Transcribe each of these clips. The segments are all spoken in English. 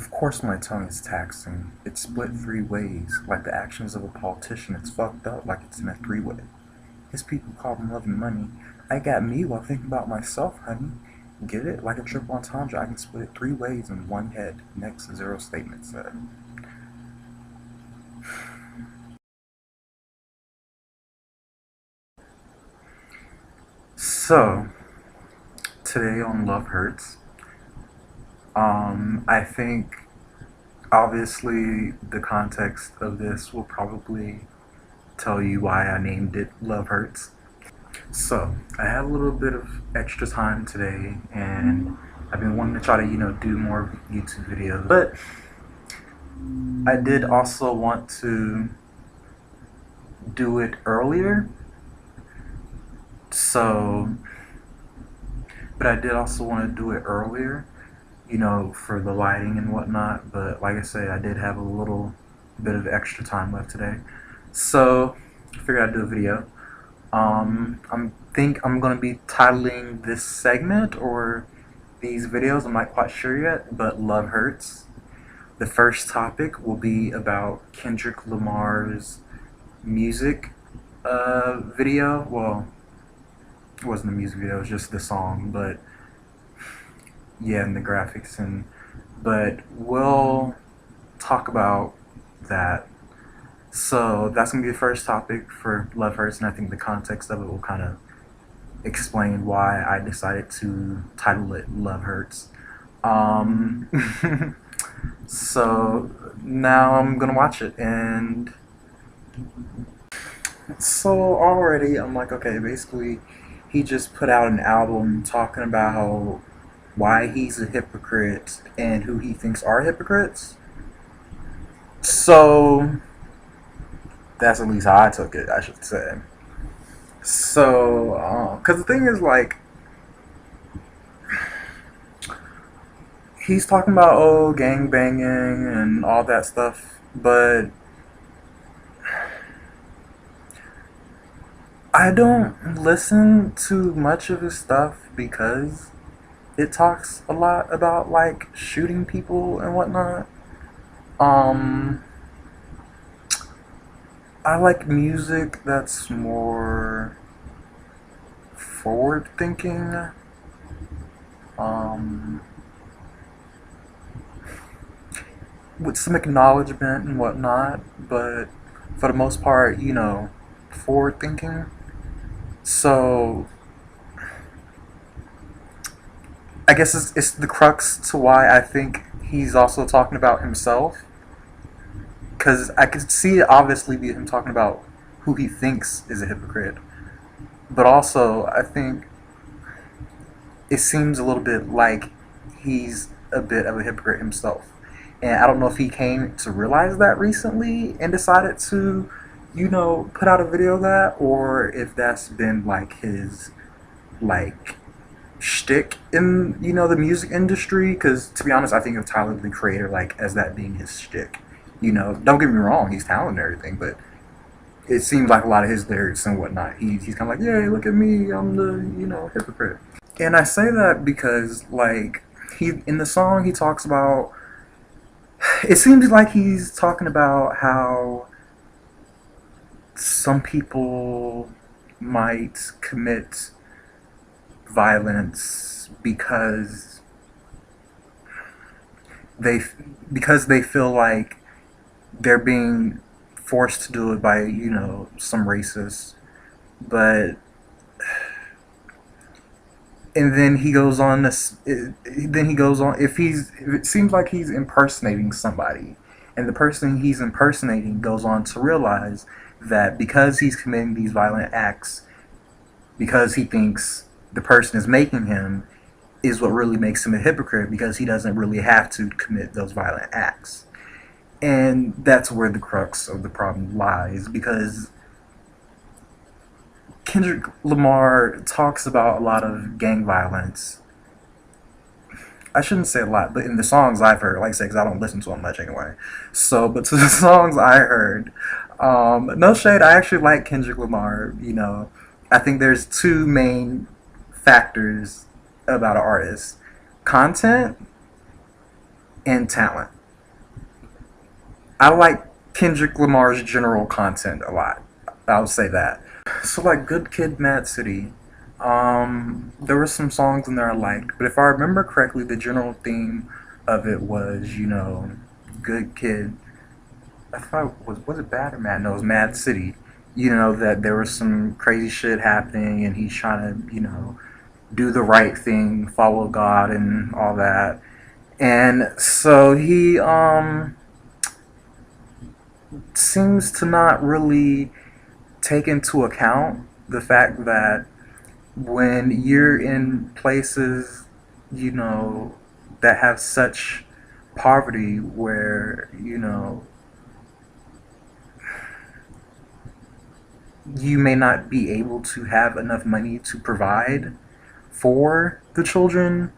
Of course my tongue is taxing. It's split three ways. Like the actions of a politician, it's fucked up like it's in a three-way. His people call him love and money. I got me while thinking about myself, honey. Get it? Like a triple entendre, I can split it three ways in one head. Next zero statement said. So, today on Love Hurts, I think obviously the context of this will probably tell you why I named it Love Hurts. So, I had a little bit of extra time today and I've been wanting to try to, do more YouTube videos. But I did also want to do it earlier. So, but I did also want to do it earlier, for the lighting and whatnot. But like I said, I did have a little bit of extra time left today. So, I figured I'd do a video. I think I'm going to be titling this segment or these videos, I'm not quite sure yet, but Love Hurts. The first topic will be about Kendrick Lamar's music video. Well, it wasn't a music video, it was just the song, but yeah, and the graphics. But we'll talk about that. So that's gonna be the first topic for Love Hurts, and I think the context of it will kind of explain why I decided to title it Love Hurts. Um, so now I'm gonna watch it, and so already I'm like, okay, basically, he just put out an album talking about why he's a hypocrite and who he thinks are hypocrites. So that's at least how I took it, I should say. So, because the thing is, like, he's talking about, oh, gang banging and all that stuff, but I don't listen to much of his stuff because it talks a lot about, like, shooting people and whatnot. Um, I like music that's more forward thinking. Um, with some acknowledgement and whatnot, but for the most part, forward thinking. So I guess it's the crux to why I think he's also talking about himself. Because I could see it obviously be him talking about who he thinks is a hypocrite. But also, I think it seems a little bit like he's a bit of a hypocrite himself. And I don't know if he came to realize that recently and decided to, put out a video of that, or if that's been like his, like, shtick in, the music industry. Because to be honest, I think of Tyler the Creator like as that being his shtick. Don't get me wrong, he's talented and everything, but it seems like a lot of his lyrics and whatnot, he's kind of like, yeah, look at me, I'm the, hypocrite. And I say that because, like, he in the song he talks about. It seems like he's talking about how some people might commit violence they because they feel like they're being forced to do it by some racist. But and then he goes on this. Then he goes on. If it seems like he's impersonating somebody, and the person he's impersonating goes on to realize that because he's committing these violent acts, because he thinks the person is making him, is what really makes him a hypocrite, because he doesn't really have to commit those violent acts. And that's where the crux of the problem lies, because Kendrick Lamar talks about a lot of gang violence. I shouldn't say a lot, but in the songs I've heard, like I said, because I don't listen to them much anyway. So, but to the songs I heard, no shade, I actually like Kendrick Lamar. I think there's two main factors about an artist: content and talent. I like Kendrick Lamar's general content a lot. I would say that. So like Good Kid, Mad City. There were some songs in there I liked, but if I remember correctly, the general theme of it was, Good Kid. I thought was it Bad or Mad? No, it was Mad City. That there was some crazy shit happening, and he's trying to, do the right thing, follow God, and all that. And so he seems to not really take into account the fact that when you're in places, you know, that have such poverty where, you may not be able to have enough money to provide for the children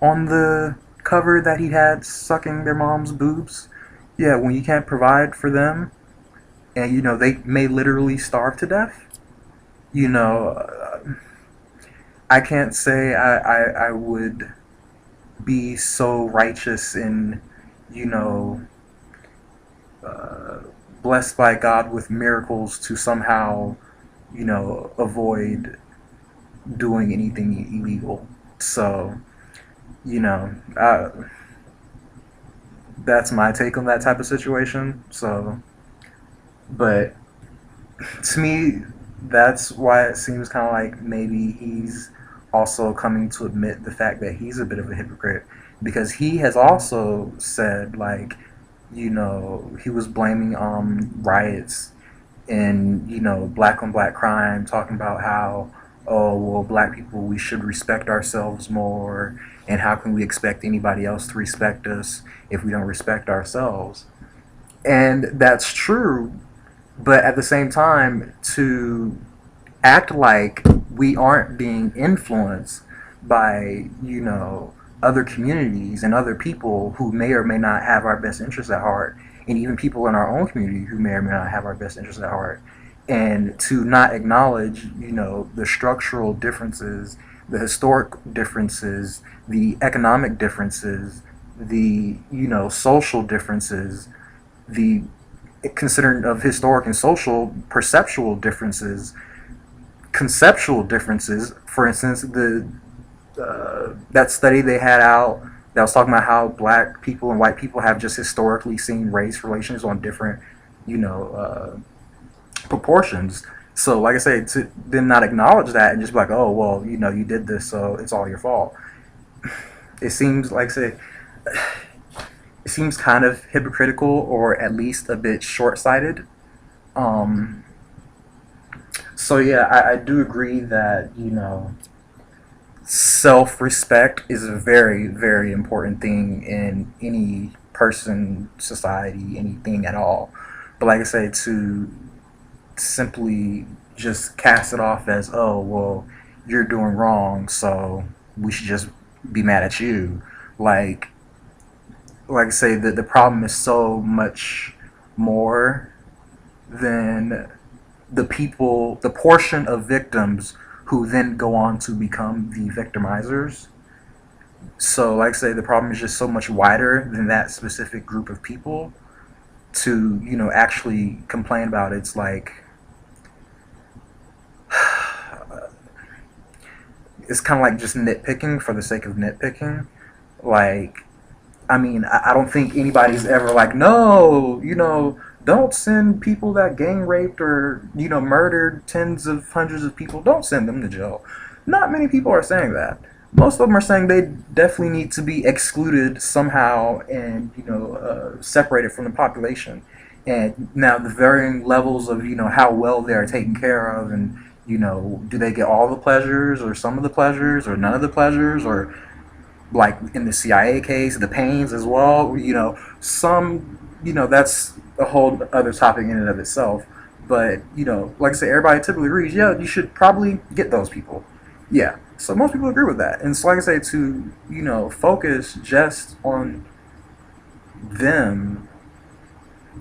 on the cover that he had sucking their mom's boobs. Yeah, when you can't provide for them and, they may literally starve to death, you know, I can't say I would be so righteous and, you know, uh, blessed by God with miracles to somehow, avoid doing anything illegal. So, you know, uh, that's my take on that type of situation. So, but to me, that's why it seems kind of like maybe he's also coming to admit the fact that he's a bit of a hypocrite because he has also said like he was blaming riots and black on black crime, talking about how oh well black people we should respect ourselves more and how can we expect anybody else to respect us if we don't respect ourselves. And that's true, but at the same time, to act like we aren't being influenced by, other communities and other people who may or may not have our best interests at heart, and even people in our own community who may or may not have our best interests at heart, and to not acknowledge, the structural differences, the historic differences, the economic differences, the, social differences, the considering of historic and social perceptual differences, conceptual differences. For instance, the that study they had out that was talking about how black people and white people have just historically seen race relations on different, you know, proportions. So, like I say, to then not acknowledge that and just be like, oh, well, you did this, so it's all your fault. It seems like, say, it seems kind of hypocritical or at least a bit short sighted. Um, so, yeah, I do agree that, self respect is a very, very important thing in any person, society, anything at all. But, like I say, to simply just cast it off as, oh, well, you're doing wrong, so we should just be mad at you. Like, like I say, the problem is so much more than the people, the portion of victims who then go on to become the victimizers. So, like I say, the problem is just so much wider than that specific group of people to, actually complain about it. It's like, it's kind of like just nitpicking for the sake of nitpicking. Like, I mean, I don't think anybody's ever like, no, don't send people that gang raped or, murdered tens of hundreds of people, don't send them to jail. Not many people are saying that. Most of them are saying they definitely need to be excluded somehow and, separated from the population. And now the varying levels of, how well they are taken care of and, do they get all the pleasures or some of the pleasures or none of the pleasures or like in the CIA case, the pains as well. Some, that's a whole other topic in and of itself. But like I say, everybody typically agrees. Yeah, you should probably get those people. Yeah, so most people agree with that. And so, like I say, to focus just on them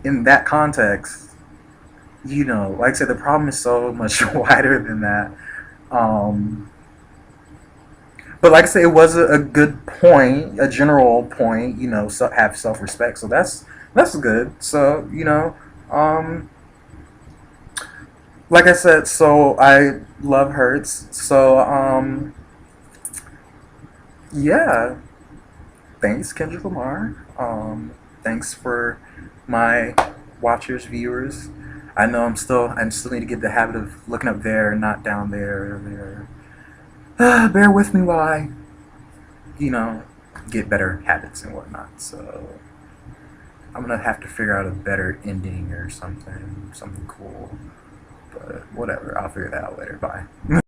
in that context, like I said, the problem is so much wider than that. Um, But like I say, it was a good point, a general point. You know, so have self respect. So that's good. So like I said, so I love Hurts. So yeah, thanks Kendrick Lamar. Thanks for my watchers, viewers. I know I still need to get the habit of looking up there, not down there or there. Bear with me while I, you know, get better habits and whatnot. So I'm gonna have to figure out a better ending or something cool. But whatever, I'll figure that out later. Bye.